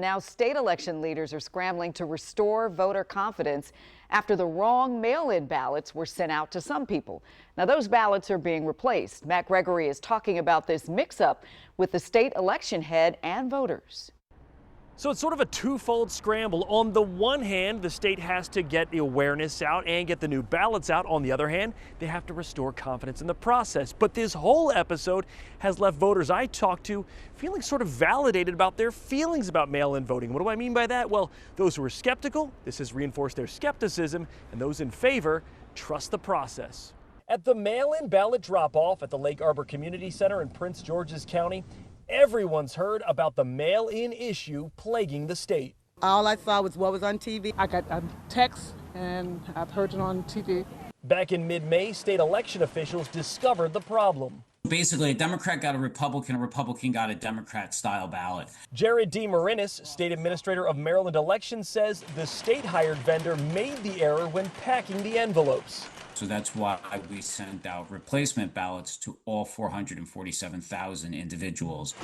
Now, state election leaders are scrambling to restore voter confidence after the wrong mail-in ballots were sent out to some people. Now, those ballots are being replaced. Matt Gregory is talking about this mix-up with the state election head and voters. So it's sort of a twofold scramble. On the one hand, the state has to get the awareness out and get the new ballots out. On the other hand, they have to restore confidence in the process. But this whole episode has left voters I talked to feeling sort of validated about their feelings about mail-in voting. What do I mean by that? Well, those who are skeptical, this has reinforced their skepticism, and those in favor trust the process. At the mail-in ballot drop-off at the Lake Arbor Community Center in Prince George's County, everyone's heard about the mail-in issue plaguing the state. All I saw was what was on TV. I got a text and I've heard it on TV. Back in mid-May, state election officials discovered the problem. Basically, a Democrat got a Republican got a Democrat-style ballot. Jared D. Marinis, state administrator of Maryland elections, says the state-hired vendor made the error when packing the envelopes. So that's why we sent out replacement ballots to all 447,000 individuals.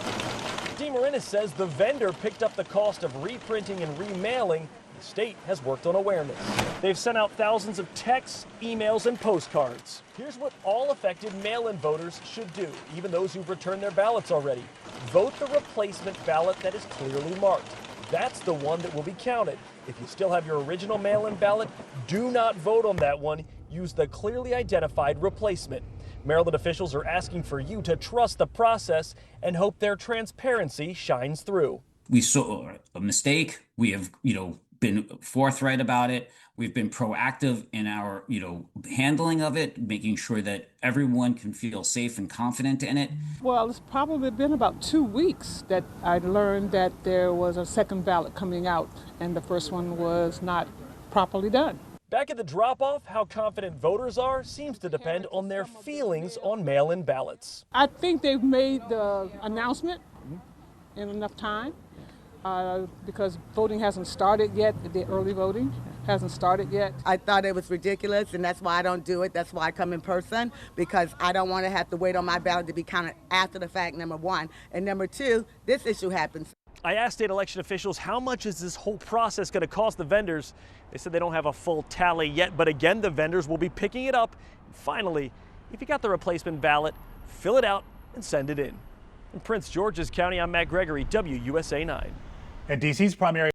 DeMarinis says the vendor picked up the cost of reprinting and remailing. The state has worked on awareness. They've sent out thousands of texts, emails, and postcards. Here's what all affected mail-in voters should do, even those who've returned their ballots already. Vote the replacement ballot that is clearly marked. That's the one that will be counted. If you still have your original mail-in ballot, do not vote on that one. Use the clearly identified replacement. Maryland officials are asking for you to trust the process and hope their transparency shines through. We saw a mistake. We have, been forthright about it. We've been proactive in our, handling of it, making sure that everyone can feel safe and confident in it. Well, it's probably been about 2 weeks that I learned that there was a second ballot coming out and the first one was not properly done. Back at the drop-off, how confident voters are seems to depend on their feelings on mail-in ballots. I think they've made the announcement in enough time because voting hasn't started yet. The early voting hasn't started yet. I thought it was ridiculous, and that's why I don't do it. That's why I come in person, because I don't want to have to wait on my ballot to be counted after the fact, number one. And number two, this issue happens. I asked state election officials how much is this whole process going to cost the vendors. They said they don't have a full tally yet, but again, the vendors will be picking it up. And finally, if you got the replacement ballot, fill it out and send it in. In Prince George's County, I'm Matt Gregory, WUSA 9. And DC's primary